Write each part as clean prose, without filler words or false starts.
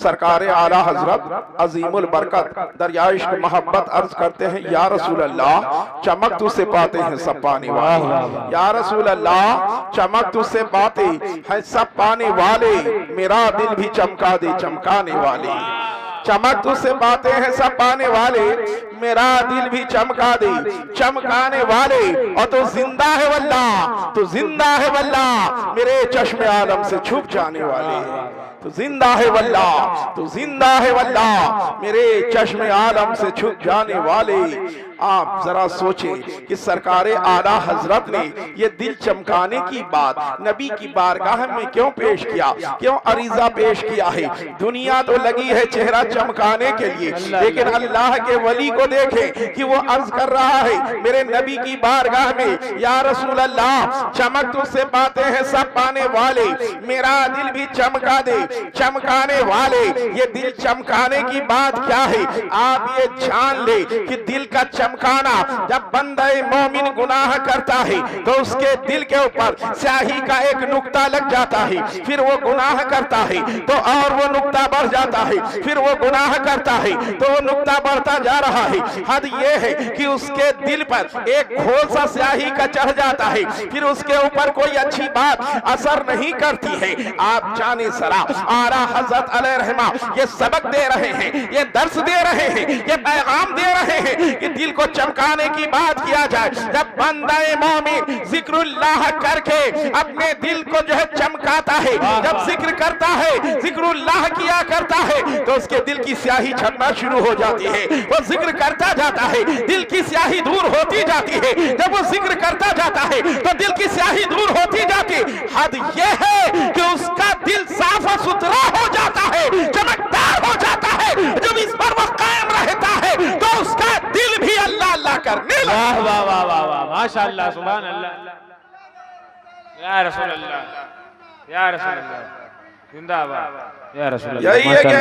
सरकार आला हजरत अजीमुल बरकत दरिया इश्क मोहब्बत अर्ज करते हैं, या रसूल अल्लाह चमक तुझसे पाते हैं सब पाने वाले, या रसूल अल्लाह चमक तुझसे पाते हैं सब पाने वाले, मेरा दिल भी चमका दे चमकाने वाले। चमक तुझसे पाते हैं सब पाने वाले, मेरा दिल भी चमका दे चमकाने वाले। और तो जिंदा है वल्लाह, तो जिंदा है वल्लाह, मेरे चश्मे आलम से छुप जाने वाले। तो जिंदा है वल्लाह, तो जिंदा है वल्लाह, मेरे चश्मे आलम से छुप जाने वाले। आप जरा सोचें कि सरकारे आला हजरत ने ये दिल चमकाने की बात नबी की बारगाह में क्यों पेश किया, क्यों अरीजा पेश किया है। दुनिया तो लगी है चेहरा चमकाने के लिए, लेकिन अल्लाह के वली को देखें कि वो अर्ज कर रहा है मेरे नबी की बारगाह में, या रसूल अल्लाह चमक तुझसे पाते हैं सब पाने वाले, मेरा दिल भी चमका दे चमकाने वाले। ये दिल चमकाने की बात क्या है, आप ये जान ले कि दिल का चमकाना, जब बंदा मोमिन गुनाह करता है तो उसके दिल के ऊपर स्याही का एक नुक्ता लग जाता है, फिर वो गुनाह करता है तो और वो नुक्ता बढ़ जाता है, फिर वो गुनाह करता है तो वो नुक्ता बढ़ता जा रहा है। हद ये है कि उसके दिल पर एक घोल सा स्याही का चढ़ जाता है, फिर उसके ऊपर कोई अच्छी बात असर नहीं करती है। आप जाने सरा आला हजरत अलैहि रहमा ये सबक दे रहे हैं, ये दर्स दे रहे हैं, ये पैगाम दे रहे हैं कि दिल को चमकाने की बात किया जाए। जब बंदा मोमिन जिक्रुल्लाह करके अपने दिल को जो है चमकाता है, जब जिक्र करता है जिक्रुल्लाह किया करता है तो उसके दिल की स्याही छटना शुरू हो जाती है। वो जिक्र करता जाता है, दिल की स्याही दूर होती जाती है। जब वो जिक्र करता जाता है तो दिल की स्याही दूर होती जाती। हद ये है कि उसका दिल साफ और सुथरा हो जाता है, चमकदार हो जाता है। जब इस पर वो कायम रहता है तो उसका दिल भी अल्लाह अल्लाह करने लगता है। वाह वाह वाह वाह, माशाअल्लाह, सुभान अल्लाह, या रसूल अल्लाह, या रसूल अल्लाह, जिंदाबाद या रसूल अल्लाह। यही है कि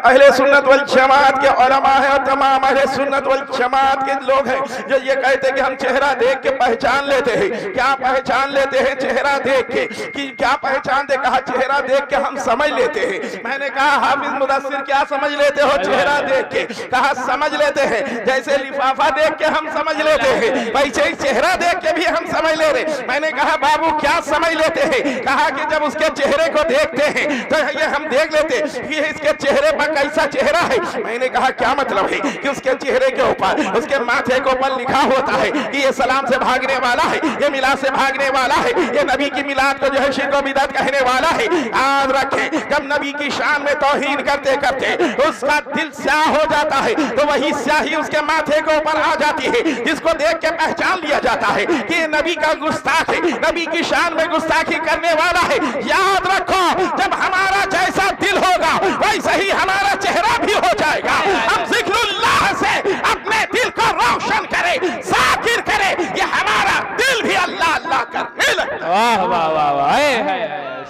अहले सुन्नत वल जमात के उलमा है और तमाम अहले सुन्नत वल जमात के लोग हैं जो ये कहते हैं कि हम चेहरा देख के पहचान लेते हैं। क्या पहचान लेते हैं चेहरा देख के, कि क्या पहचान दे, कहा चेहरा देख के हम समझ लेते हैं। मैंने कहा हाफिज मुदस्सिर क्या समझ लेते हो चेहरा देख के, कहा समझ लेते हैं जैसे लिफाफा देख के हम समझ लेते हैं, वैसे ही चेहरा देख के भी हम समझ ले रहे। मैंने कहा बाबू क्या समझ लेते हैं, कहा कि जब उसके चेहरे को देखते हैं तो ये हम देख लेते कि इसके चेहरे पर कैसा चेहरा है। मैंने कहा क्या मतलब है कि उसके चेहरे के ऊपर, उसके माथे के ऊपर लिखा होता है कि ये सलाम से भागने वाला है, ये मिलाद से भागने वाला है, ये नबी की मिलाद को जो है शिर्क और बिदअत कहने वाला है। याद रखें जब नबी की शान में तौहीन करते करते उसका दिल स्याह हो जाता है तो वही स्याही उसके माथे के ऊपर आ जाती है, जिसको देख के पहचान लिया जाता है कि ये नबी का गुस्ताख है, नबी की शान में गुस्ताखी करने वाला है। याद रखो जब हमारा जैसा दिल होगा वैसे ही हमारा चेहरा भी हो जाएगा। हम जिक्रुल्लाह से अपने दिल को रोशन करें, जाकिर करें, ये हमारा दिल भी अल्लाह अल्लाह करने लगता है। वाह वाह वाह वाह,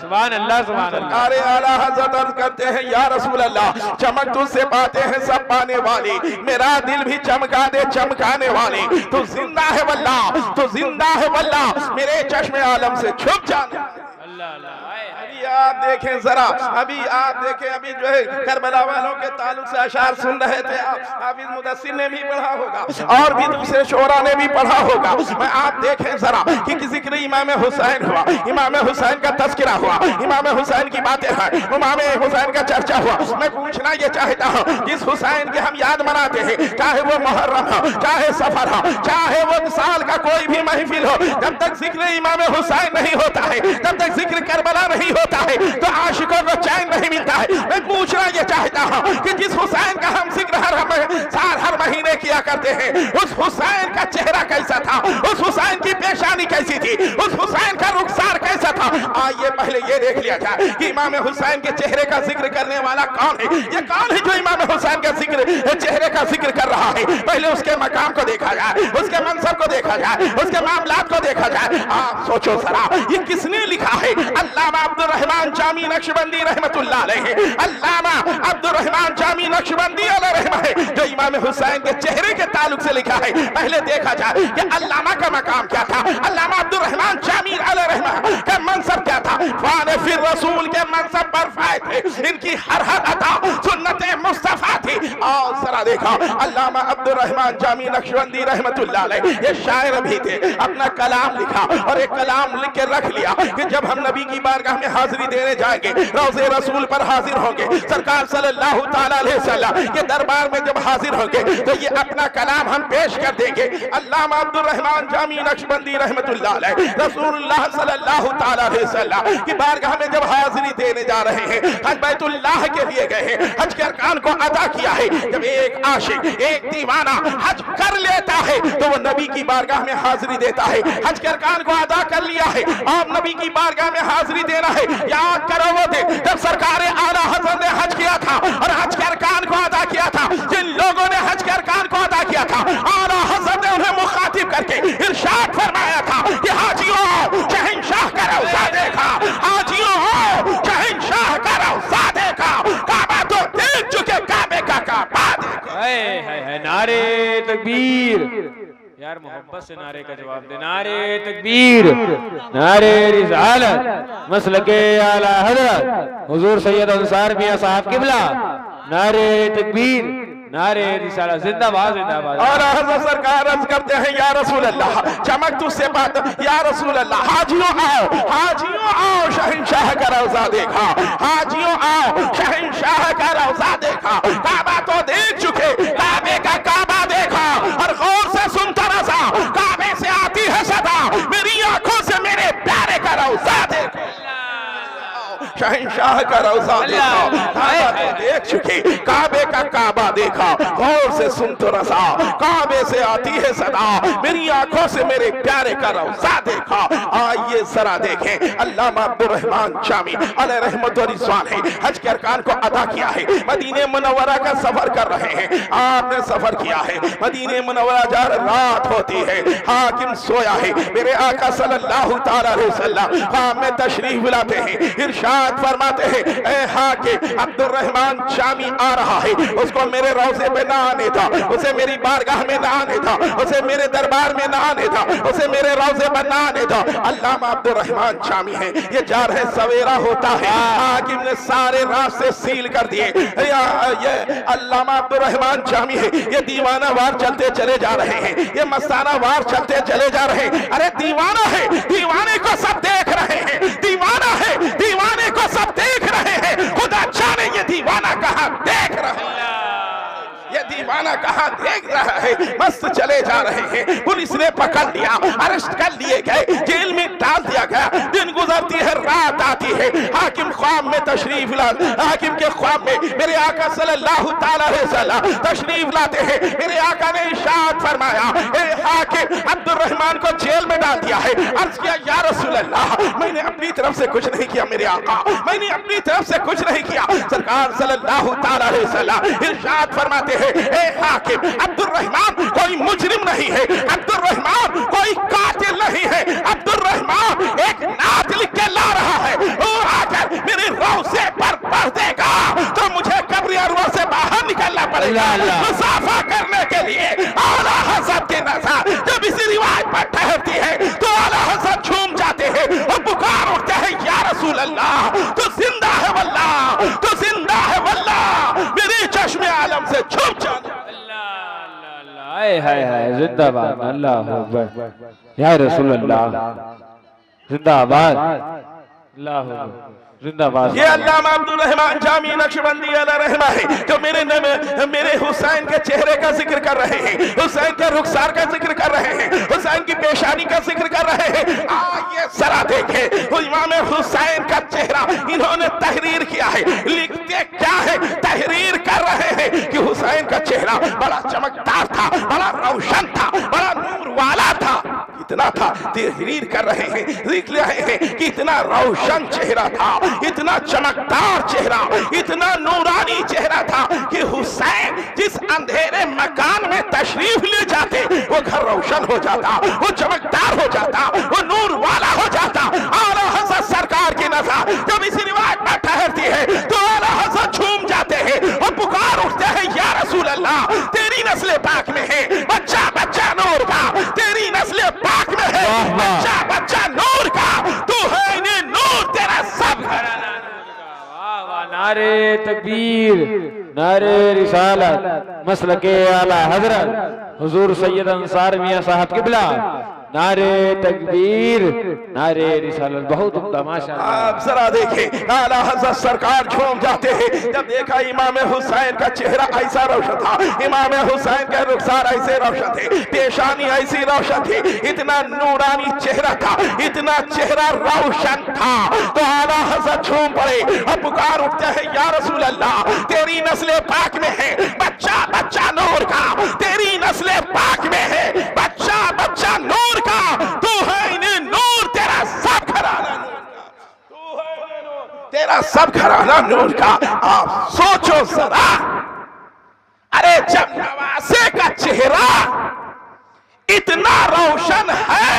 सुभान अल्लाह, सुभान अल्लाह। अरे आला हज़रत अर्ज़ करते हैं या रसूल अल्लाह चमक तुझसे पाते हैं सब पाने वाले, मेरा दिल भी चमका दे चमकाने वाले। तू जिंदा है वल्लाह, तू जिंदा है वल्लाह, मेरे चश्मे आलम से छुप जाने। अभी आप देखें जरा, अभी आप देखें, अभी जो है करबला वालों के ताल्लुक से अशार सुन रहे थे आप, हाफिज मुदस्सिर ने भी पढ़ा होगा और भी दूसरे शोरा ने भी पढ़ा होगा। मैं आप देखें जरा कि जिक्र इमाम हुसैन हुआ, इमाम हुसैन का तज़किरा हुआ, इमाम हुसैन की बातें हैं, इमाम हुसैन का चर्चा हुआ। मैं पूछना ये चाहता हूँ जिस हुसैन की हम याद मनाते हैं, चाहे वो मुहर्रम हो, चाहे सफर हो, चाहे वो साल का कोई भी महफिल हो, जब तक जिक्र इमाम हुसैन नहीं होता है, जब तक जिक्र करबला नहीं होता है तो आशिकों को चैन नहीं मिलता है। मैं पूछना ये चाहता हूँ कि जिस हुसैन का हम जिक्र हर महीने किया करते हैं, उस हुसैन का चेहरा कैसा था, उस हुसैन की पेशानी कैसी थी, उस हुसैन का रुखसार कैसा था। आइए पहले ये देख लिया जाए कि इमाम हुसैन के चेहरे का जिक्र करने वाला कौन है। ये कौन है जो इमाम हुसैन का जिक्र, चेहरे का जिक्र कर रहा है। पहले उसके मकाम को देखा जाए, उसके मनसब को देखा जाए, उसके मामलात को देखा जाए। आप सोचो जरा ये किसने लिखा है। अल्लामा अब्दुर रहमान जामी नक्शबंदी रहमतुल्लाह अलैहि, अल्लामा अब्दुर्रहमान जामी नक्शबंदी अलैहिर्रहमा है, जो इमाम हुसैन के चेहरे के ताल्लुक से लिखा है। पहले देखा जाए कि अल्लामा का मकाम क्या था, अल्लामा अब्दुर्रहमान जामी अलैहिर्रहमा का मनसब क्या था। फाने फिर रसूल के मनसब पर फाए थे, इनकी हर अता सुन्नत मुस्तफा थी। और जरा देखा अल्लामा अब्दुर्रहमान जामी नक्शबंदी रहमतुल्लाह अलैह ये शायर भी थे, अपना कलाम लिखा और एक कलाम लिख के रख लिया कि जब हम नबी की बारगाह में हाजिरी देने जाएंगे, रोज़े रसूल पर हाजिर होंगे, सरकार सल्लल्लाहु ताला अलैहि वसल्लम के दरबार में जब हाजिर होंगे तो ये अपना कलाम हम पेश कर देंगे। अल्लामा अब्दुर्रहमान जामी नक्शबंदी रहमतुल्लाह अलैह रसूलुल्लाह सल्लल्लाहु ताला अलैहि वसल्लम की बारगाह में जब हाजिरी देने जा रहे हैं, हज बैतुल्लाह के लिए गए हैं, हज के अरकान को अदा किया है। जब एक आशिक, एक दीवाना हज कर लेता है तो वो नबी की बारगाह में हाजिरी देता है। हज के अरकान को अदा कर लिया है, आप नबी की बारगाह में हाजिरी देना है। याद करो वो दिन जब सरकार आला हज़रत ने हज किया था और हज के अरकान को अदा किया था। जिन लोगों ने हज के अरकान को अदा किया था, आला हज़रत ने उन्हें मुखातिब करके इरशाद फरमाया था कि हाजियों शहंशाह का रौज़ा देखा, हाजियों शहंशाह का रौज़ा देखा, काबा तो देख चुके, काबे का काबा देखो। नारे तकबीर यार, मोहब्बत से नारे का जवाब दे। नारे तकबीर, नारे रिसालत, मसलके आला हज़रत हुजूर सैयद अंसार मियां साहब किबला। नारे तकबीर, नारे रिसालत, जिंदाबाद जिंदाबाद। और हज़रत सरकार अर्ज करते हैं या रसूल अल्लाह, चमक तुझसे बात, या रसूल अल्लाह हाजियों आओ, हाजियों आओ, शहंशाह का रौज़ा देखा, हाजियों आओ, शहंशाह का रौज़ा देखा, काबा तो देख चुके, काबे का काबा देखा और गौर से सुनता रहा, काबे से आती है सदा, मेरी आंखों से मेरे प्यारे का रौज़ा देखा, शहंशाह का रौज़ा देखा, काबा तो देख चुके, काबे का काबा देखा, गौर से सुन तो रसा, काबे से आती है सदा, मेरी आंखों से मेरे प्यारे का रौज़ा देखा। आइए जरा देखें अल्लामा अब्दुर्रहमान जामी अलैहि रहमत व रिज़वान है, हज के अरकान को अदा किया है, मदीने मुनव्वरा का सफर कर रहे हैं। आपने सफर किया है, मदीने मुनव्वरा जा रात होती है, हाकिम सोया है, मेरे आका सल्लल्लाहु ताला अलैहि वसल्लम ख्वाब में तशरीफ लाते हैं, इरशाद फरमाते हैं ए हाकिम अब्दुर्रहमान जामी आ रहा है, उसको मेरे रौज़े पे ना आने था, उसे मेरी बारगाह में ना आने था, उसे मेरे दरबार में ना आने था, उसे मेरे रौज़े पर ना आने था। अल्लामा अब्दुर्रहमान जामी है, ये जा रहे सवेरा होता है, हाकिम ने सारे रास्ते सील कर दिए। ये अल्लामा अब्दुर्रहमान जामी है, ये दीवाना वार चलते चले जा रहे हैं, ये मस्ताना वार चलते चले जा रहे हैं। अरे दीवाना है, दीवाने को सब देख रहे हैं, दीवाना है, दीवाने को सब देख रहे हैं, खुदा जाने ये दीवाना कहाँ देख रहा है, ये दीवाना कहाँ देख रहा है। मस्त चले जा रहे हैं, पुलिस ने पकड़ लिया, अरेस्ट कर लिए गए, जेल में डाल दिया गया। दिन गुजरती है, रात आती है, हाकिम ख्वाब में तशरीफ ला, हाकिम के ख्वाब में मेरे आका सल्लल्लाहु ताला अलैहि वसल्लम तशरीफ लाते हैं। मेरे आका ने इरशाद फरमाया ए हाकिम अब्दुर्रहमान को जेल में डाल दिया है। अर्ज किया या रसूल अल्लाह, मैंने अपनी तरफ से कुछ नहीं किया मेरे आका, मैंने अपनी तरफ से कुछ नहीं किया। सरकार सल्लल्लाहु ताला अलैहि वसल्लम इरशाद फरमाते हैं ए हाकिम अब्दुर्रहमान कोई मुजरिम नहीं है, अब्दुर्रहमान कोई कातिल नहीं है, अब्दुर्रहमान एक नात लिख के ला रहा है, और आकर मेरे रौज़े पर पढ़ देगा तो मुझे कब्र अरवा से बाहर निकलना पड़ेगा मुसाफा करने के लिए। आला हज़रत की नज़र जब इसी रिवाज पर ठहरती है तो आला हज़रत झूम जाते हैं और पुकार उठते हैं या रसूल अल्लाह, तो जिंदा है वल्लाह, तो जिंदा है वल्लाह, मेरे चश्मे आलम से छुप जाना। हाय हाय हाय, जिंदाबाद, अल्लाह अकबर, या रसूल अल्लाह, जिंदाबाद, अल्लाह जिंदाबाद। ये अल्लामा अब्दुर्रहमान जामी नक्शबंदी अलैहिर्रहमा है, जो मेरे हुसैन के चेहरे का जिक्र कर रहे हैं, हुसैन के रुखसार का जिक्र कर रहे हैं, हुसैन की पेशानी का जिक्र कर रहे हैं। आइए जरा देखें वो इमाम हुसैन का चेहरा इन्होंने तहरीर किया है, लिखते क्या है, तहरीर कर रहे हैं कि हुसैन का चेहरा बड़ा चमकदार था, बड़ा रोशन था, बड़ा नूर वाला था। इतना था, तहरीर कर रहे हैं, लिख रहे हैं कि इतना रोशन चेहरा था, इतना चमकदार चेहरा, इतना नूरानी चेहरा था कि हुसैन जिस अंधेरे मकान में तशरीफ ले जाते वो घर रोशन हो जाता, वो चमकदार हो जाता, वो नूर वाला हो जाता। आला हज़रत सरकार की नज़र जब इसी रिवाज पर ठहरती है तो आला हज़रत झूम जाते हैं तकबीर, नारे रिसालत, मसलके आला हजरत हुजूर सैयद अंसार मियां साहब किबला, नारे तकबीर, नारे रिसालत। बहुत उम्दा माशाअल्लाह। आप जरा देखें आला हज़रत सरकार झूम जाते हैं जब देखा इमाम हुसैन का चेहरा ऐसा रोशन था, इमाम हुसैन का रुखसार ऐसे रोशन थे, पेशानी ऐसी रोशन थी, इतना नूरानी चेहरा था, इतना चेहरा रोशन था। तो आला हज़रत झूम पड़े और पुकार उठते हैं, या रसूल अल्लाह, तेरी नस्ल पाक में है बच्चा बच्चा नूर का, तेरी नस्ल पाक में है बच्चा बच्चा नूर का, तू है इन्हें नूर, तेरा सब घराना नूर का, तू है इन्हें नूर, तेरा सब घराना नूर का। आप सोचो जरा, अरे जब नवासे का चेहरा इतना रोशन है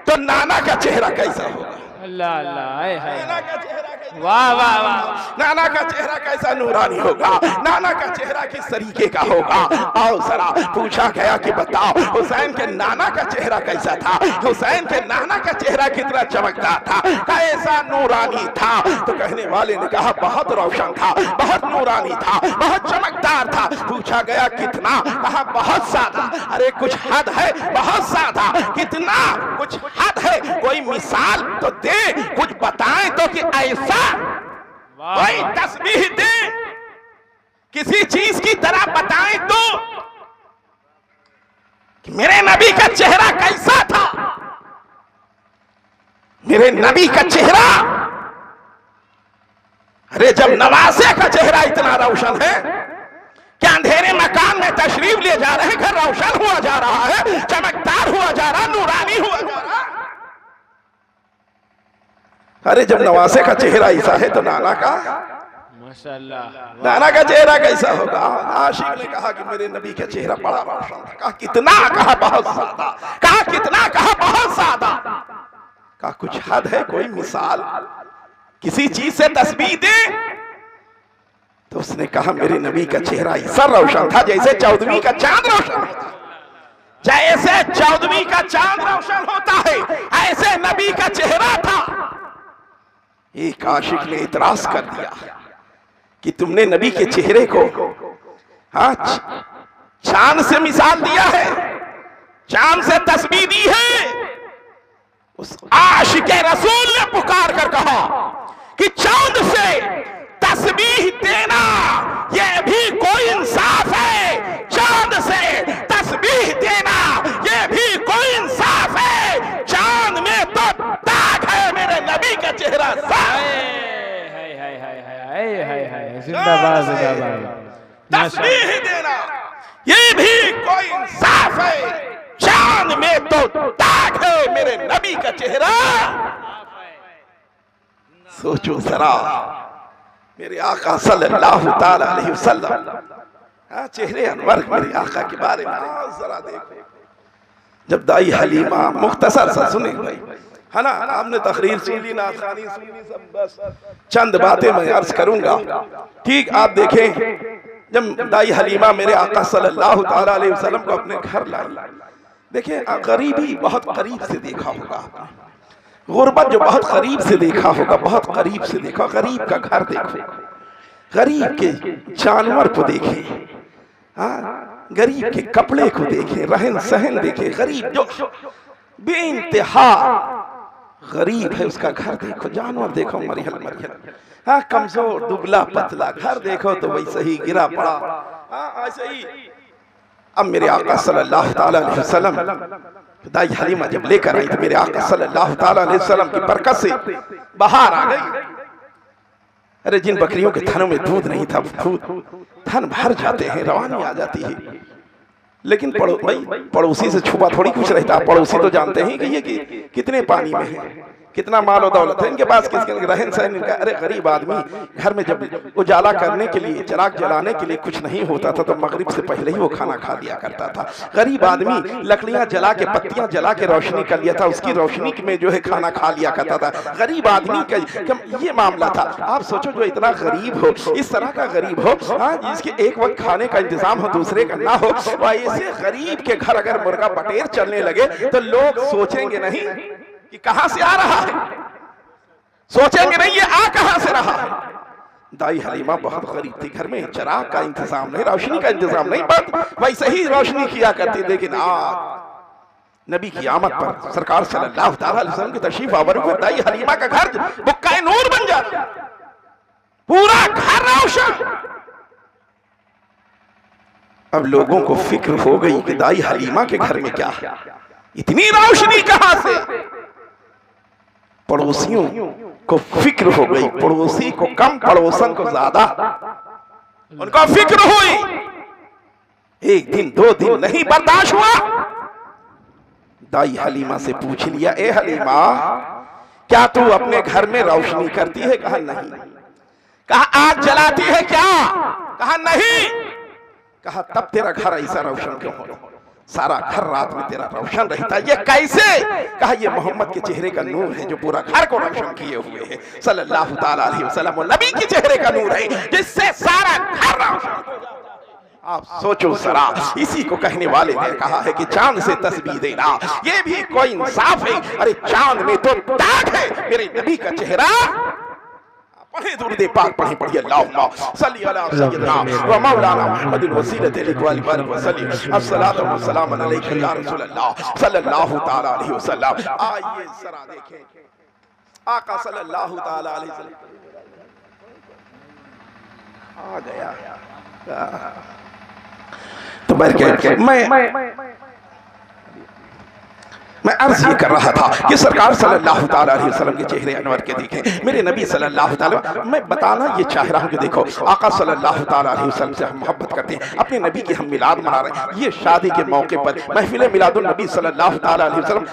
तो नाना का चेहरा कैसा होगा? अल्लाह अल्लाह, नाना का चेहरा वाह वाह वाह, नाना का चेहरा कैसा नूरानी होगा, नाना का चेहरा किस तरीके का होगा? आओ जरा पूछा गया कि बताओ हुसैन के नाना का चेहरा कैसा था, हुसैन के नाना का चेहरा कितना चमकदार था, कैसा नूरानी था? तो कहने वाले ने कहा बहुत रोशन था, बहुत नूरानी था, बहुत चमकदार था। पूछा गया कितना? कहा बहुत सादा। अरे कुछ हद है, बहुत सादा, कितना? कुछ हद है, कोई मिसाल तो दे, कुछ बताएं तो कि ऐसा कोई तस्बीह दे, किसी चीज की तरह बताएं तो कि मेरे नबी का चेहरा कैसा था, मेरे नबी का चेहरा। अरे जब नवासे का चेहरा इतना रोशन है, क्या अंधेरे मकान में तशरीफ ले जा रहे हैं, घर रोशन हुआ जा रहा है, चमकदार हुआ जा रहा, नूरानी हुआ जा रहा। अरे जब नवासे का चेहरा ऐसा है तो नाना का माशाअल्लाह, नाना का चेहरा कैसा होगा? आशिक ने कहा कि मेरे नबी का चेहरा बड़ा रोशन था। कहा कितना? कहा बहुत सादा। कहा कितना? कहा बहुत सादा। कहा कुछ हद है, कोई मिसाल, किसी चीज से तस्बीह दे। तो उसने कहा मेरे नबी का चेहरा ऐसा रोशन था जैसे 14वीं का चांद रोशन होता, जैसे 14वीं का चांद रोशन होता है ऐसे नबी का चेहरा था। एक आशिक ने इतराज कर दिया कि तुमने नबी के चेहरे को चांद से मिसाल दिया है, चांद से तस्बीह दी है। उस आशिक रसूल ने पुकार कर कहा कि चांद से तस्बीह देना यह भी कोई इंसाफ है, चांद से तस्बीह देना यह भी कोई इंसाफ है। चांद में तो दाग है, मेरे नबी का चेहरा जिंदाबाद जिंदाबाद। तस्बीह देना ये भी कोई इंसाफ है, चांद में तो दाग है, मेरे नबी का चेहरा। सोचो जरा, मेरे आका सल्लल्लाहु ताला अलैहि वसल्लम चेहरे अनवर मेरे आका के बारे में जरा देखो। जब दाई हलीमा मुख्तसर सा सुने भाई, है ना, आपने तकरीर सुन ली, नाथखानी सुन ली, सब बस चंद बातें मैं अर्ज करूंगा। ठीक, आप देखें जब दाई हलीमा मेरे आका सल्लल्लाहु ताला अलैहि वसल्लम को अपने घर लाई, देखें गरीबी बहुत करीब से देखा होगा आपने, गुर्बत जो बहुत करीब से देखा होगा, बहुत करीब से देखा। गरीब का घर देखो, गरीब के जानवर को देखें, गरीब के कपड़े को देखें, रहन सहन देखें। गरीब जो बेइंतहा गरीब है उसका घर देखो, जानवर देखो मरिहल मरिहल, कमजोर दुबला पतला, घर देखो तो वैसे ही गिरा पड़ा, ऐसे ही। अब मेरे आका सल्लल्लाहु ताला अलैहि वसल्लम दाई हलीमा जब लेकर आई तो मेरे आका सल्लल्लाहु ताला अलैहि वसल्लम की बरकत से बाहर आ गई। अरे जिन बकरियों के थनों में दूध नहीं था, दूध थन भर जाते हैं, रवानी आ जाती है, लेकिन पड़ोसी से छुपा थोड़ी कुछ रहता। पड़ोसी तो जानते हैं कि ये कितने पानी में है, कितना माल और दौलत है इनके पास, किसके रहन सहन इनका। अरे गरीब आदमी घर में जब उजाला करने के लिए, चिराग जलाने के लिए कुछ नहीं होता था तो मगरिब से पहले ही वो खाना खा लिया करता था। गरीब आदमी लकड़ियां जला के, पत्तियां जला के रोशनी कर लिया था, उसकी रोशनी में जो है खाना खा लिया करता था। गरीब आदमी का ये मामला था। आप सोचो जो इतना गरीब हो, इस तरह का गरीब हो, जिसके एक वक्त खाने का इंतजाम हो, दूसरे का ना हो, ऐसे गरीब के घर अगर मुर्गा बटेर चलने लगे तो लोग सोचेंगे नहीं कि कहां से आ रहा है, सोचेंगे नहीं ये आ कहां से रहा है, दाई हलीमा बहुत गरीब थी, घर में चिराग का इंतजाम नहीं, रोशनी का इंतजाम नहीं, बस वैसे ही रोशनी किया करती। लेकिन आज नबी की आमद पर सरकार सल्लल्लाहु अलैहि वसल्लम की तशरीफ आवर पर दाई हलीमा का घर बुक्का नूर बन जाता, पूरा घर रोशन। अब लोगों को फिक्र हो गई कि दाई हलीमा के घर में क्या है, इतनी रोशनी कहां से। पड़ोसियों को फिक्र हो गई, पड़ोसी को कम पड़ोसन को ज्यादा उनको फिक्र हुई। एक दिन दो दिन नहीं बर्दाश्त हुआ, दाई हलीमा से पूछ लिया, ए हलीमा क्या तू अपने घर में रोशनी करती है? कहा नहीं। कहा आग जलाती है क्या? कहा नहीं। कहा तब तेरा घर ऐसा रोशन क्यों हो, सारा घर रात में तेरा रोशन रहता है, ये कैसे? कहा ये मोहम्मद के चेहरे का नूर है जो पूरा घर को रोशन किए हुए है, सल्लल्लाहु ताला अलैहि वसल्लम। नबी के चेहरे का नूर है जिससे सारा घर रोशन। आप सोचो जरा, इसी को कहने वाले ने कहा है कि चांद से तस्बीह देना ये भी कोई इंसाफ है। अरे चांद में तो दाग है, मेरे नबी का चेहरा। पढ़े दुरूद पाक पढ़िए, अल्लाहुम्मा सल्ली अला सय्यिदना व मौलाना मुहम्मदिल वसीलति लिल बारिक व सल्ली अस्सलातु व सलाम अलैका या रसूल अल्लाह सल्लल्लाहु ताला अलैहि वसल्लम। आइए जरा देखें आका सल्लल्लाहु ताला अलैहि वसल्लम आ गया। तो मैं अर्ज ये कर रहा था कि सरकार सल्लल्लाहु ताला अलैहि वसल्लम के चेहरे अनवर के देखें, मेरे नबी सल्लल्लाहु ताला। मैं बताना ये चाह रहा हूँ कि देखो आका सल्लल्लाहु ताला अलैहि वसल्लम से हम मोहब्बत करते हैं, अपने नबी की हम मिलाद मना रहे हैं। ये शादी के मौके पर महफिल मिलादुन नबी सल्लल्लाहु ताला अलैहि वसल्लम।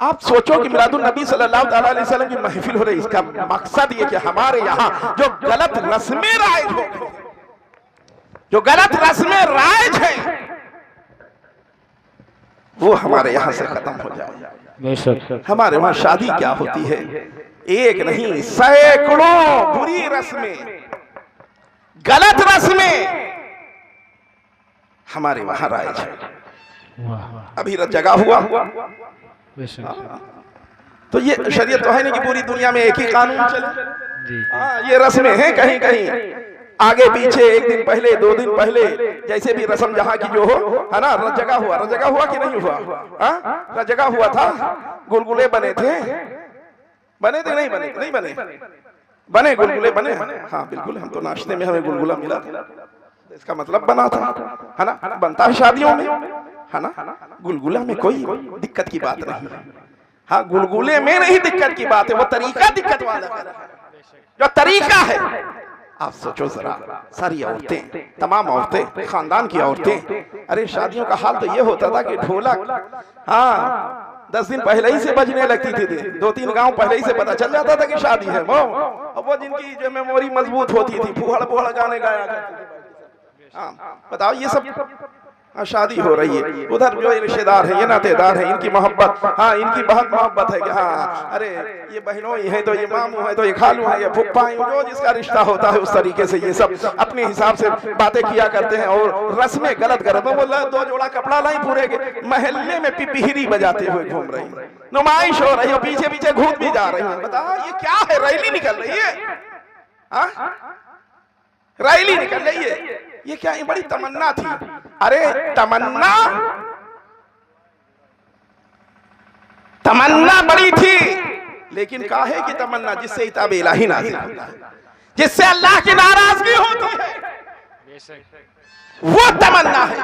आप सोचो कि मिलादुन नबी सल्लल्लाहु ताला अलैहि वसल्लम की महफिल हो रही, इसका मकसद ये कि हमारे यहाँ जो गलत रस्में राइज हो, जो गलत रस्में राइज है वो हमारे यहाँ से खत्म हो जाए। हमारे वहां शादी क्या होती है, एक नहीं सैकड़ों बुरी रस्में, गलत रस्में हमारे वहां राइज है। अभी जगह हुआ तो ये शरीयत तो है नहीं कि पूरी दुनिया में एक ही कानून चले। ये रस्में हैं कहीं कहीं आगे पीछे, एक दिन पहले दो दिन पहले, जैसे भी रस्म जहाँ की जो हो, है ना। रजगा हुआ कि नहीं हुआ? रजगा हुआ था, गुलगुले बने थे नहीं बने गुलगुले बने। हाँ बिल्कुल, हम तो नाश्ते में हमें गुलगुला मिला था, इसका मतलब बना था, है ना। बनता है शादियों में, है ना। गुलगुला में कोई दिक्कत की बात नहीं है। हाँ गुलगुले में नहीं दिक्कत की बात है, वो तरीका दिक्कत वाला है, जो तरीका है। आप सोचो जरा, सारी औरतें, तमाम औरतें, खानदान की औरतें, अरे शादियों का हाल तो ये होता था कि ढोलक 10 दिन पहले ही से बजने लगती थी, 2-3 गांव पहले ही से पता चल जाता था कि शादी है। वो जिनकी जो मेमोरी मजबूत होती थी, फुहड़ गाने गाया करते थे। बताओ ये सब शादी हो रही है, उधर जो रिश्तेदार है, ये नातेदार है, इनकी मोहब्बत, हाँ इनकी बहुत मोहब्बत है कि हाँ अरे ये बहनों ही है तो ये मामू है तो ये खालू है, ये फुप्पा है, जो जिसका रिश्ता होता है उस तरीके से ये सब अपने हिसाब से बातें किया करते हैं। और रस्में गलत कर दो, बोला 2 जोड़ा कपड़ा लाई, पूरे महल्ले में पिपहिरी बजाते हुए घूम रही, नुमाइश हो रही है, पीछे पीछे घूम भी जा रही है। बताओ ये क्या है, रैली निकल रही है, रैली निकल रही है। ये क्या, ये बड़ी तमन्ना थी। अरे तमन्ना बड़ी थी, लेकिन काहे की तमन्ना? जिससे इताब इलाही नाज़िल होता है, जिससे अल्लाह की नाराजगी होती है, वो तमन्ना है।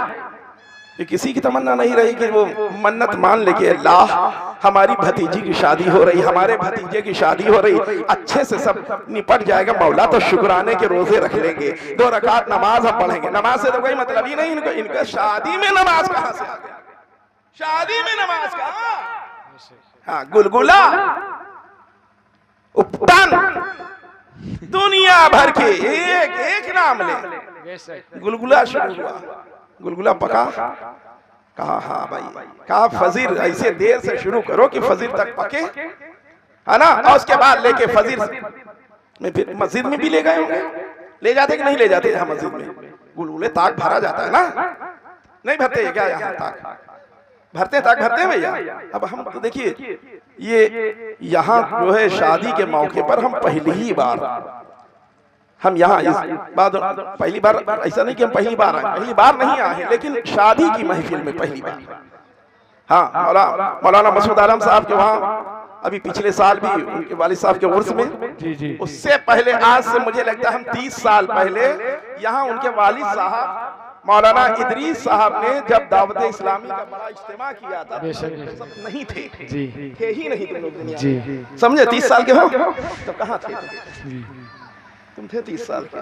ये किसी की तमन्ना नहीं रही कि वो मन्नत मान ले कि अल्लाह हमारी भतीजी की शादी हो रही, हमारे भतीजे की शादी हो रही, अच्छे से सब निपट जाएगा, मौला तो शुक्राने के रोजे रख लेंगे, 2 रकात नमाज हम पढ़ेंगे। नमाज से तो कोई मतलब ही नहीं इनको, इनका शादी में नमाज कहां से आ गया? शादी में नमाज कहां? हाँ गुलगुला, उपटन, दुनिया भर के एक नाम ले गुलगुला शुरू हुआ। गुलगुला पका, कहा हाँ भाई, कहा फजीर ऐसे देर से शुरू करो कि फजीर तक पके, है ना। और उसके बाद लेके फजीर में फिर मस्जिद में भी ले गए होंगे, ले जाते कि नहीं ले जाते? यहाँ मस्जिद में गुलगुले ताक भरा जाता है ना, नहीं भरते क्या यहाँ ताक? भरते ताक भरते हैं भैया। अब हम तो देखिए ये यहाँ जो है शादी के मौके पर हम पहली ही बार हम यहाँ इस बात पहली बार, ऐसा नहीं कि हम पहली बार आए, पहली बार नहीं आए, लेकिन शादी की महफिल में पहली बार। हाँ, मौलाना मसूद आलम साहब के वहाँ अभी पिछले साल भी उनके वालिद साहब के उर्स में, जी उससे पहले आज से मुझे लगता है हम 30 साल पहले यहाँ उनके वालिद साहब मौलाना इदरीस साहब ने जब दावत इस्लामी का बड़ा इज्तिमा किया था, सब नहीं थे, थे ही नहीं तुम लोग दुनिया में, समझे? 30 साल के हो तब कहाँ थे तुम? थे 30 साल के,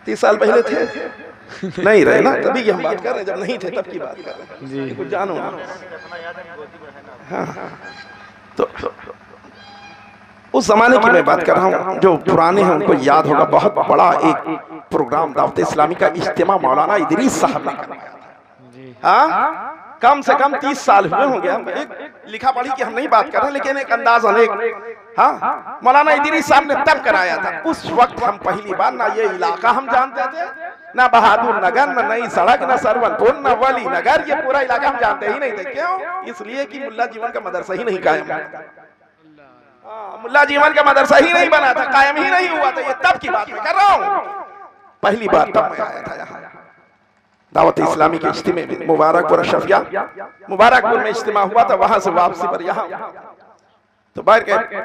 30 साल पहले थे नहीं रहे ना, तभी की हम बात कर रहे हैं, जब नहीं थे तब की बात कर रहे हैं, कुछ जानो ना। हाँ, तो उस जमाने की मैं बात कर रहा हूँ, जो पुराने हैं उनको याद होगा, बहुत बड़ा एक प्रोग्राम दावत इस्लामी का इज्तिमा मौलाना इदरीस साहब ने कराया था। हाँ, कम से कम 30 साल हुए होंगे। हम एक लिखा पढ़ी की हम नहीं बात कर रहे, लेकिन एक अंदाजन एक, हाँ, मौलाना इदरीस साहब ने तब कराया था। उस वक्त हम पहली बार ना ये इलाका हम जानते थे, ना बहादुर नगर, ना नई सड़क, ना सरवनपुर, ना वली नगर, ये पूरा इलाका हम जानते ही नहीं थे। क्यों? इसलिए कि मुल्ला जीवन का मदरसा ही नहीं कायम, मुल्ला जीवन का मदरसा ही नहीं बना था, कायम ही नहीं हुआ था। ये तब की बात मैं कर रहा हूँ, पहली बार तब मैं आया था यहाँ दावत इस्लामी के इज्तिमे में। मुबारकपुर अशरफिया, मुबारकपुर में इज्तिमा हुआ था, वहां से वापसी पर यहाँ तो बाहर गए,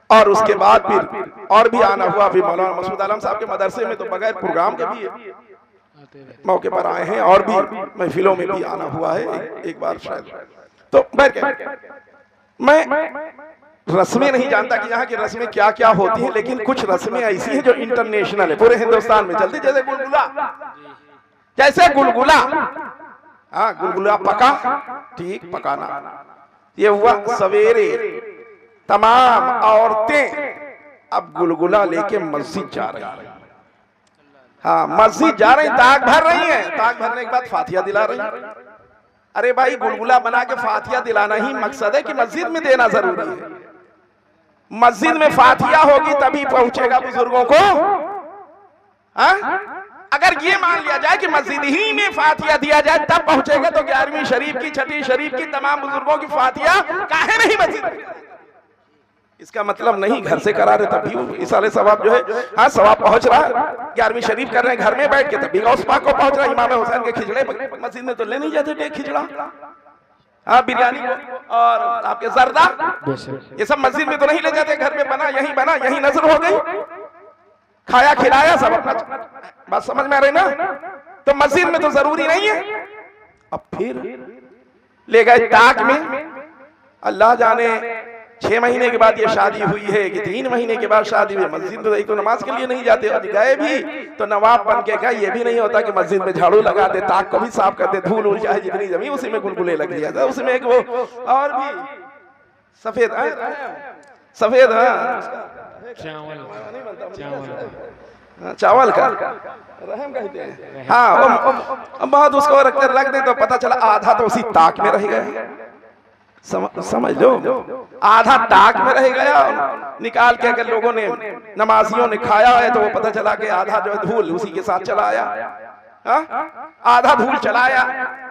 और उसके बाद फिर और भी आना हुआ। फिर मौलाना मसूद आलम साहब के मदरसे में तो बगैर प्रोग्राम के भी मौके पर आए हैं, और भी महफिलों में भी आना हुआ है एक बार शायद। तो मैं रस्में नहीं जानता कि यहाँ की रस्में क्या क्या होती हैं, लेकिन कुछ रस्में ऐसी हैं जो इंटरनेशनल है, पूरे हिंदुस्तान में चलती। जैसे गुलगुला, जैसे गुलगुला, हाँ, गुलगुला पका, ठीक, पकाना, ये हुआ सवेरे। तमाम औरतें अब गुलगुला लेके मस्जिद जा रही हैं। हाँ, मस्जिद जा रही, ताक भर रही हैं, ताक भरने के बाद फातिहा दिला रही हैं। अरे भाई, गुलगुला बना के फातिहा दिलाना ही मकसद है कि मस्जिद में देना जरूरी है? मस्जिद में फातिहा होगी तभी पहुंचेगा बुजुर्गों को। हाँ? अगर ये मान लिया जाए कि मस्जिद ही में फातिहा दिया जाए तब पहुंचेगा, तो 11वीं शरीफ की, 6ठी शरीफ की तमाम बुजुर्गों की फातिहा काहे नहीं मस्जिद में? इसका मतलब नहीं घर से करा रहे तब भी इसाले सवाब जो है, हाँ, सवाब पहुंच रहा है। 11वीं शरीफ कर रहे हैं घर में बैठ के, तब भी गौस पाक को पहुंच रहा है। इमाम हुसैन के खिचड़े मस्जिद में तो ले नहीं जाते थे, खिचड़ा, हाँ, बिरयानी और आपके जर्दा, ये सब मस्जिद में तो नहीं ले जाते, घर में बना, यही नजर हो गई, खाया खिलाया सब अपना। बात समझ में आ रही ना? तो मस्जिद में तो जरूरी नहीं है। अब फिर ले गए ताक में, अल्लाह जाने 6 महीने के बाद ये शादी हुई है कि 3 महीने के बाद शादी हुई। मस्जिद में तो नमाज के लिए नहीं जाते, और गए भी तो नवाब बन के गए। ये भी नहीं होता कि मस्जिद में झाड़ू लगा दे, ताक को भी साफ कर दे, धूल उल चाहे जितनी जमी उसी में गुलगुले लग दिया जाए, उसमें एक वो और भी सफेद, सफेद, चावल का रहम कहते हैं। हाँ, बहुत उसको रख दे तो पता चला आधा तो उसी ताक में रह गया। समझ लो, आधा ताक में रह गया। निकाल के अगर लोगों ने, नमाजियों ने खाया है तो वो पता चला कि आधा जो है धूल उसी के साथ चला आया, आधा धूल चलाया।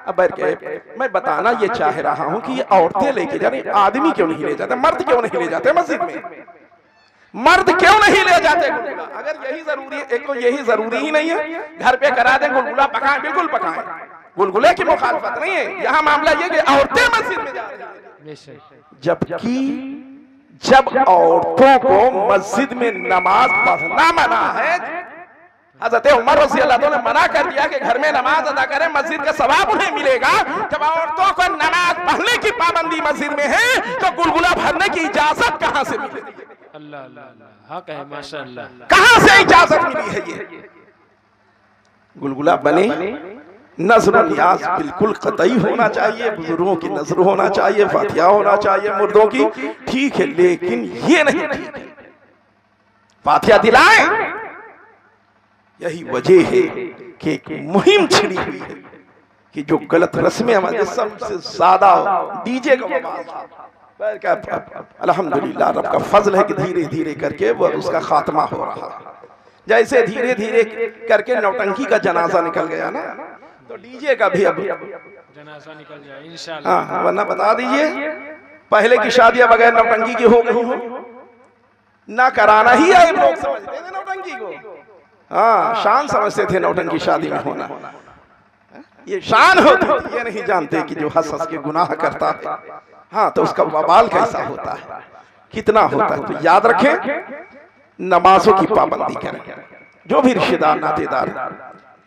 अब बैठ के मैं बताना ये चाह रहा हूं कि ये औरतें लेके जा रही, आदमी क्यों नहीं ले जाते, मर्द क्यों नहीं ले जाते मस्जिद में? मर्द क्यों नहीं ले जाते गुलगुला? अगर यही जरूरी है, एक तो यही जरूरी ही नहीं है, घर पे करा दें गुलगुला, पकाएं, बिल्कुल पकाएं, गुलगुले की मुखालफत नहीं है। यहाँ मामला ये कि औरतें मस्जिद में जा रही हैं, जबकि जब औरतों को मस्जिद में नमाज पढ़ना मना है, हज़रत उमर रज़ी अल्लाह अन्हु ने मना कर दिया कि घर में नमाज अदा करें, मस्जिद का सवाब उन्हें मिलेगा। जब औरतों को नमाज पढ़ने की पाबंदी मस्जिद में है, तो गुलगुला भरने की इजाजत कहां से मिलेगी? अल्लाह अल्लाह, हक है, माशाअल्लाह, कहां से इजाजत मिली है? ये गुलगुला बने, नजर नियाज बिल्कुल कतई होना चाहिए, बुजुर्गों की नजर होना चाहिए, फातिहा होना चाहिए मुर्दों की, ठीक है, लेकिन ये नहीं ठीक है। फातिहा दिलाएं, यही वजह है कि एक मुहिम छिड़ी हुई है कि जो गलत रस्में हमारे सबसे ज्यादा डीजे का बवाल था। अल्हम्दुलिल्लाह, रब का फजल है कि धीरे धीरे करके वो उसका खात्मा हो रहा है। जैसे धीरे धीरे करके नौटंकी का जनाजा निकल गया ना, तो डीजे का भी अब जनाजा निकल जाए इंशाअल्लाह। हाँ, वरना बता दीजिए, पहले की शादियां बगैर नौटंकी की हो गई हो, ना कराना ही आइब लोग समझते थे नौटंकी को। हाँ, शान समझते थे नौटंकी शादी में होना, ये शान होती थी। ये नहीं जानते कि जो हंस हंस के गुनाह करता है, हाँ, तो उसका वबाल कैसा होता है, कितना होता है। तो याद रखें, नमाजों की पाबंदी करें। जो भी रिश्तेदार नातेदार,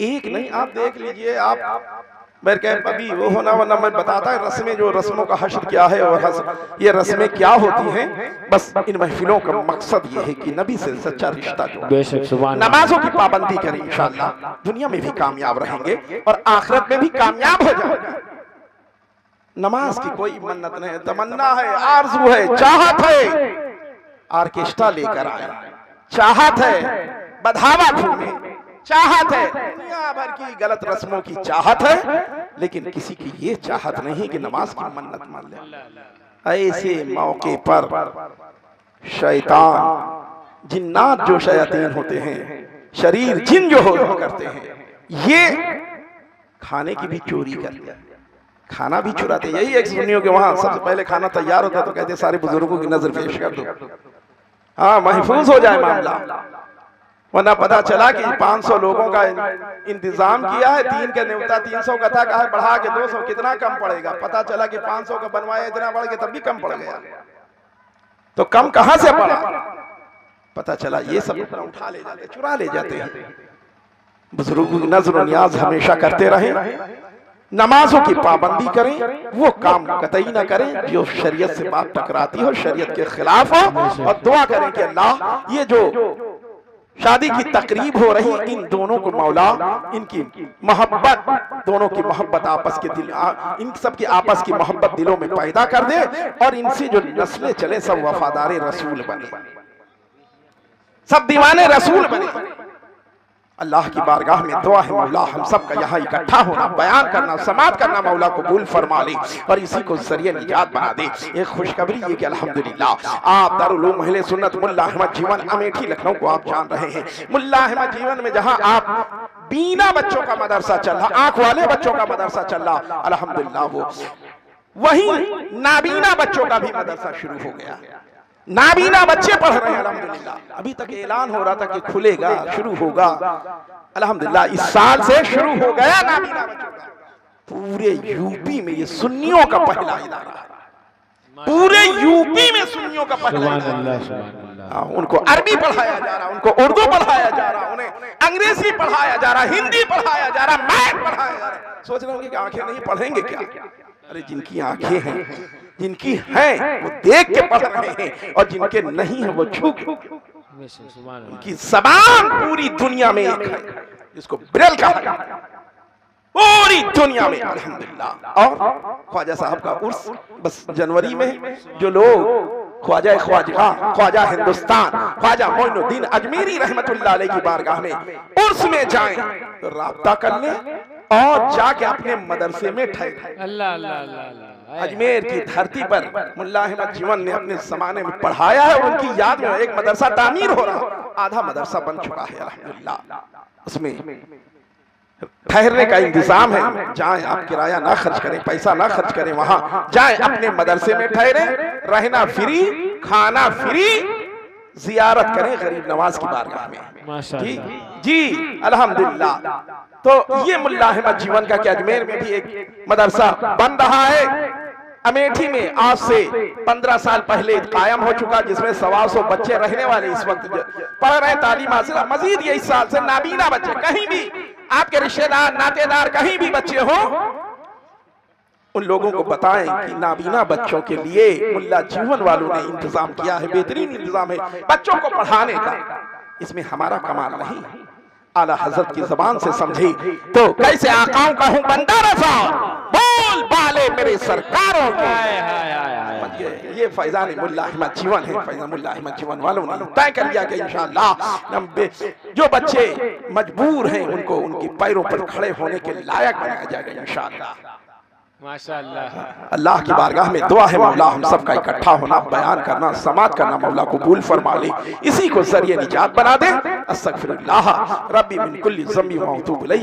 एक नहीं, आप देख लीजिए, आप मेरे कह अभी वो होना वरना मैं बताता है रस्में, जो रस्मों का हश्र क्या है और ये रस्में क्या होती हैं। बस इन महफिलों का मकसद ये है कि नबी से सच्चा रिश्ता जोड़े। नमाजों की पाबंदी करें, इंशाअल्लाह दुनिया में भी कामयाब रहेंगे और आखिरत में भी कामयाब हो जाएंगे। नमाज की कोई मन्नत नहीं, तमन्ना है, आरज़ू है, चाहत है, ऑर्केस्ट्रा लेकर आए, चाहत है, बधावा घूमे, चाहत है, दुनिया भर की गलत रस्मों की चाहत है, लेकिन किसी की ये चाहत नहीं कि नमाज की मन्नत मान ले। ऐसे मौके पर शैतान, जिन्नात जो शयातीन होते हैं, शरीर जिन जो हो करते हैं, ये खाने की भी चोरी करते हैं, खाना भी चुराते। यही एक सुन्नियों के वहां सबसे पहले खाना तैयार होता तो कहते सारे बुजुर्गों की नजर पेश कर दो, हाँ, महफूज हो जाए मामला। वरना पता चला कि 500 लोगों का इंतजाम किया है, 3 का न्योता 300 का था, कहा बढ़ा के 200, कितना कम पड़ेगा। पता चला कि 500 का बनवाया, इतना बढ़ के तब भी कम पड़ गया। तो कम कहां से पड़ा, पता चला ये सब उठा ले जाते, चुरा ले जाते हैं। बुजुर्गों की नजर नियाज हमेशा करते रहे, नमाजों की पाबंदी करें, वो काम कतई ना करें जो शरीयत से बात टकराती हो, शरीयत के खिलाफ हो, और दुआ करें कि अल्लाह ये जो शादी की तकरीब हो रही, इन दोनों को मौला इनकी मोहब्बत, दोनों की मोहब्बत आपस के दिल, इन सब की आपस की मोहब्बत दिलों में पैदा कर दे, और इनसे जो नस्लें चले सब वफादार रसूल बने, सब दीवाने रसूल बने। अल्लाह की बारगाह में दुआ है मौला हम सब का यहाँ इकट्ठा होना, बयान करना, समात करना मौला कबूल फरमा ले और इसी को जरिए निजात बना दे। एक खुशखबरी ये कि अल्हम्दुलिल्लाह आप दारुल उलूम अहले सुन्नत मुल्ला अहमद जीवन अमेठी लखनऊ को आप जान रहे हैं। मुल्ला अहमद जीवन में जहाँ आप बीना बच्चों का मदरसा चल रहा, आंख वाले बच्चों का मदरसा चल रहा, अल्हम्दुलिल्लाह वो वहीं नाबीना बच्चों का भी मदरसा शुरू हो गया। नाबीना बच्चे पढ़ रहे हैं अल्हम्दुलिल्लाह। अभी तक ऐलान हो रहा था कि खुलेगा, शुरू होगा, अल्हम्दुलिल्लाह इस साल से शुरू हो गया नाबीना बच्चों का। पूरे यूपी में ये सुन्नियों का पहला इदारा है, पूरे यूपी में सुन्नियों का पहला इदारा। उनको अरबी पढ़ाया जा रहा, उनको उर्दू पढ़ाया जा रहा, उन्हें अंग्रेजी पढ़ाया जा रहा, हिंदी पढ़ाया जा रहा, मैथ पढ़ाया जा रहा। सोच रहे होंगे कि आंखें नहीं पढ़ेंगे क्या? अरे जिनकी आंखें हैं, जिनकी हैं वो देख के पढ़ रहे हैं, और जिनके नहीं है वो छू के। उनकी ज़बान पूरी दुनिया में एक है, जिसको ब्रेल कहा जाता है, पूरी दुनिया में अल्हम्दुलिल्लाह। और ख्वाजा साहब का उर्स बस जनवरी में, जो लोग ख्वाजा ख्वाजा हिंदुस्तान ख्वाजा मोइनुद्दीन अजमेरी रहमतुल्लाह अलैह की बारगाह में उर्स में जाएं तो राब्ता कर लें और जाके अपने मदरसे में ठहरे। अल्लाह अल्लाह अल्लाह। अजमेर की धरती पर मुल्ला अहमद जीवन ने अपने जमाने में पढ़ाया है, उनकी याद में एक मदरसा तामीर हो रहा, आधा मदरसा बन चुका है अल्हम्दुलिल्लाह। उसमें ठहरने का इंतजाम है, जाएं आप, किराया ना खर्च करें, पैसा ना खर्च करें, वहां जाएं अपने मदरसे में ठहरे, रहना फ्री, खाना फ्री, जियारत करें गरीब नवाज की बारगाह में। जी अल्हम्दुलिल्लाह। तो ये मुल्ला अहमद जीवन का कि अजमेर में भी एक मदरसा बन रहा है, अमेठी में आज से 15 साल पहले कायम हो चुका, जिसमें 125 बच्चे रहने वाले इस वक्त पढ़ रहे तालीम हासिल। मजीद ये इस साल से नाबीना बच्चे, कहीं भी आपके रिश्तेदार नातेदार कहीं भी बच्चे हो, उन लोगों को बताएं कि नाबीना बच्चों के लिए मुल्ला जीवन वालों ने इंतजाम किया है, बेहतरीन इंतजाम है बच्चों को पढ़ाने का। इसमें हमारा कमाल नहीं, आला हजरत की जबान से समझे तो कैसे आकाओं का हूं बंदा रसा, बोल बाले मेरे सरकारों के। ये फैजान मुल्ला अहमद जीवन है, फैजान मुल्ला अहमद जीवन वालों ने तय कर लिया कि इंशाअल्लाह जो बच्चे मजबूर हैं उनको उनके पैरों पर खड़े होने के लायक बनाया जाएगा इंशाअल्लाह। माशाअल्लाह। अल्लाह की बारगाह में दुआ है मौला हम सब का इकट्ठा होना, बयान करना, समात करना, मौला कबूल फरमा ले, इसी को जरिए निजात बना दे। अस्तगफिरुल्लाह रब्बी मिन कुल्ली ज़म्बी व अतूबु इलैहि।